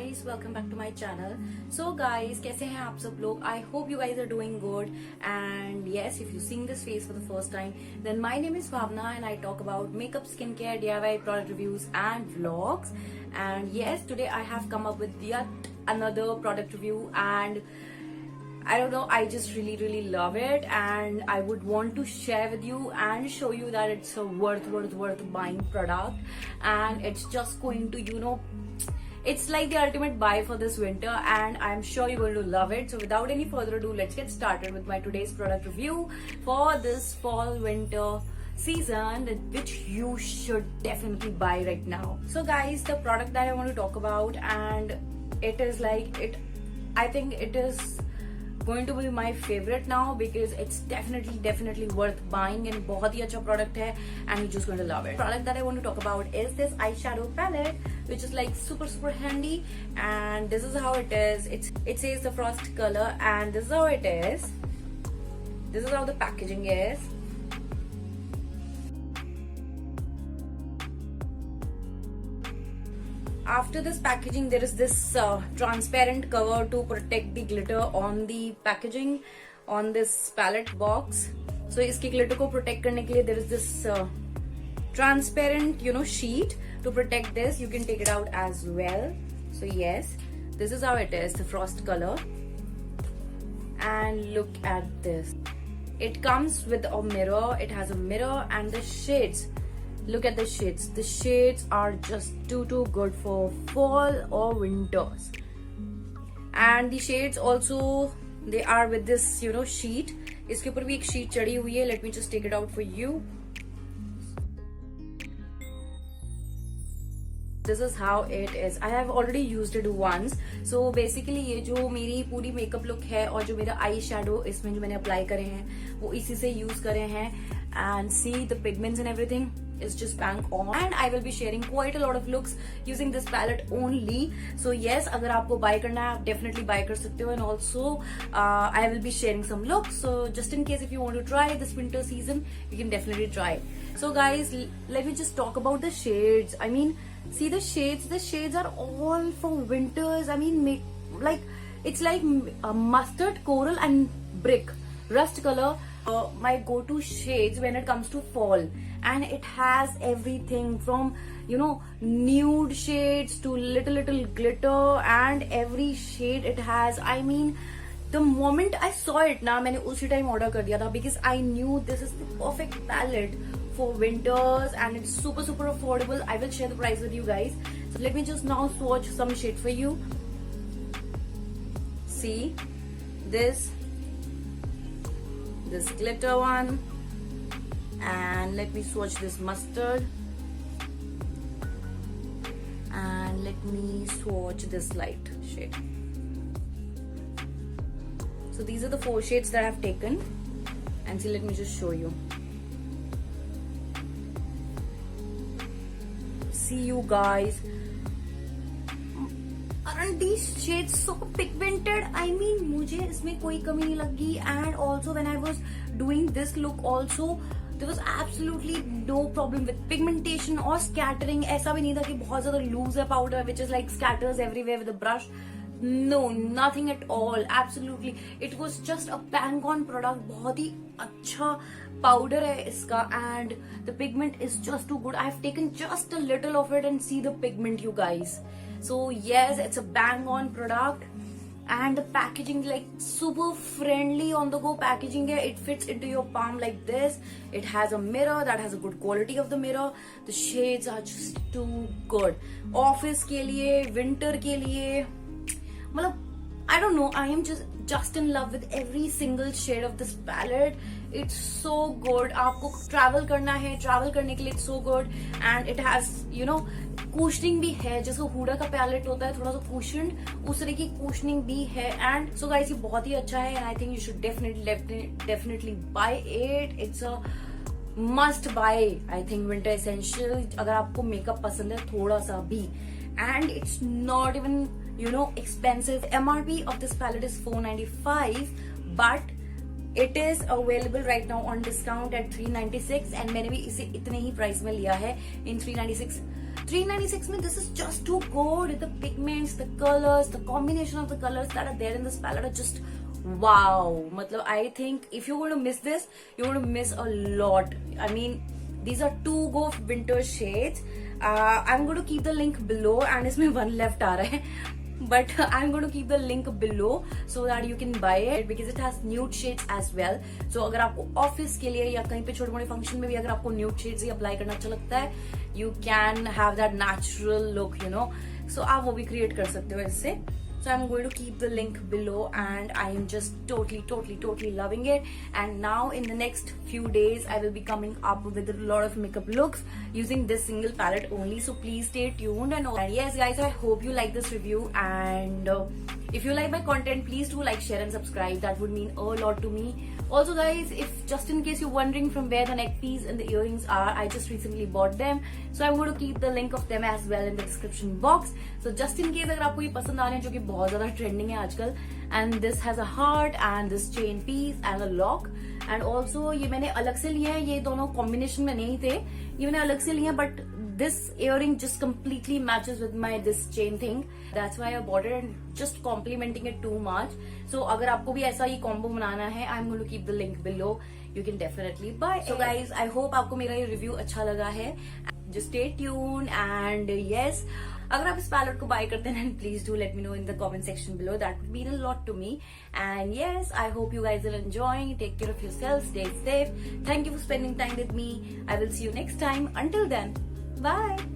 guys, welcome back to my channel. So guys, कैसे हैं आप सब लोग? I hope you guys are doing good. And yes, if you're seeing this face for the first time, then my name is Bhavna and I talk about makeup, skincare, DIY product reviews and vlogs. And yes, today I have come up with yet another product review, and I don't know, I just really love it, and I would want to share with you and show you that it's a worth buying product, and it's just going to, it's like the ultimate buy for this winter, and I'm sure you're going to love it. So without any further ado, let's get started with my today's product review for this fall winter season, which you should definitely buy right now. So guys, the product that I want to talk about, and it is like it, I think it is going to be my favorite now because it's definitely worth buying and बहुत ही अच्छा product है and you're just going to love it. Product that I want to talk about is this eyeshadow palette, which is like super handy, and this is how it is. It says the Frost color, and this is how it is. This is how the packaging is. After this packaging, there is this transparent cover to protect the glitter on the packaging on this palette box. So इसके glitter को protect करने के लिए there is this transparent sheet to protect this. You can take it out as well. So yes, this is how it is, the Frost color. And look at this. It comes with a mirror. It has a mirror and the shades. Look at the shades. The shades are just too good for fall or winters. And the shades also, they are with this sheet. इसके ऊपर भी एक sheet चढ़ी हुई है. Let me just take it out for you. This is how it is. I have already used it once. So basically ये जो मेरी पूरी मेकअप लुक है और जो मेरा आई शेडो इसमें जो मैंने अप्लाई करे हैं वो इसी से यूज करे हैं. And see the pigments and everything is just bang on, and I will be sharing quite a lot of looks using this palette only. So yes, अगर आपको buy करना है आप definitely buy कर सकते हो, and also I will be sharing some looks. So just in case if you want to try this winter season, you can definitely try. So guys, let me just talk about the shades. I mean, see the shades. The shades are all for winters. I mean, like it's like mustard, coral, and brick, rust color. My go-to shades when it comes to fall, and it has everything from nude shades to little glitter, and every shade it has. I mean, the moment I saw it ना मैंने उसी time order कर दिया था because I knew this is the perfect palette for winters, and it's super affordable. I will share the price with you guys. So let me just now swatch some shades for you. See this glitter one, and let me swatch this mustard, and let me swatch this light shade. So these are the 4 shades that I've taken, and see, let me just show you. See you guys, aren't these shades so pigmented? I mean, मुझे इसमें कोई कमी नहीं लगी. And also when I was doing this look also, there was absolutely no problem with pigmentation or scattering. ऐसा भी नहीं था कि बहुत ज्यादा loose है powder which is like scatters everywhere with a brush. No, nothing at all. Absolutely, it was just a bang on product. बहुत ही अच्छा powder है इसका, and the pigment is just too good. I have taken just a little of it and see the pigment, you guys. So yes, it's a bang on product, and the packaging like super friendly on the go packaging है. It fits into your palm like this. It has a mirror that has a good quality of the mirror. The shades are just too good. Office के लिए, winter के लिए, मतलब I don't know, I am just in love with every single shade of this palette. It's so good. आपको travel करना है, travel करने के लिए it's so good, and it has cushioning भी है. जैसे हुडा का पैलेट होता है थोड़ा सा कुशन, उस तरह की कुशनिंग भी है. एंड सो गाइस, ये बहुत ही अच्छा है, and I think you should definitely buy it. It's a must buy, I think winter essential अगर आपको मेकअप पसंद है थोड़ा सा भी. And it's not even expensive. MRP of this palette is $4.95, but it is available right now on discount at 396 and मैंने भी इसे इतने ही प्राइस में लिया है इन 396 में. This is just too good. The pigments, the colors, the combination of the colors that are there in this palette are just wow. मतलब I think if you're going to miss this, you're going to miss a lot. I mean, these are two go winter shades. I'm going to keep the link below and इसमें one left आ रहा है. But I'm going to keep the link below so that you can buy it because it has nude shades as well. So अगर आपको office के लिए या कहीं पे छोटे मोटे फंक्शन में भी अगर आपको nude shades ही अप्लाई करना अच्छा लगता है, you can have that natural look, you know. So आप वो भी create कर सकते हो इससे. So I'm going to keep the link below and I am just totally loving it. And now in the next few days, I will be coming up with a lot of makeup looks using this single palette only. So please stay tuned. And yes guys, I hope you like this review. And if you like my content, please do like, share and subscribe. That would mean a lot to me. Also guys, if just in case you're wondering from where the neck piece and the earrings are, I just recently bought them. So I'm going to keep the link of them as well in the description box. So just in case अगर आपको ये पसंद आ रहे हैं जो कि बहुत ज्यादा ट्रेंडिंग है आजकल, and this has a heart and this chain piece and a lock. And also ये मैंने अलग से लिए हैं, ये दोनों कॉम्बिनेशन में नहीं थे, ये मैंने अलग से लिए हैं, but this earring just completely matches with my this chain thing. That's why I bought it and just complimenting it too much. So अगर आपको भी ऐसा ही कॉम्बो बनाना है, I'm going to keep the link below. You can definitely buy it. So guys, I hope आपको मेरा ये review अच्छा लगा है. Just stay tuned and yes, अगर आप इस पैलेट को बाय करते हैं, please do let me know in the comment section below. That would mean a lot to me. And yes, I hope you guys are enjoying. Take care of yourselves. Stay safe. Thank you for spending time with me. I will see you next time. Until then, bye.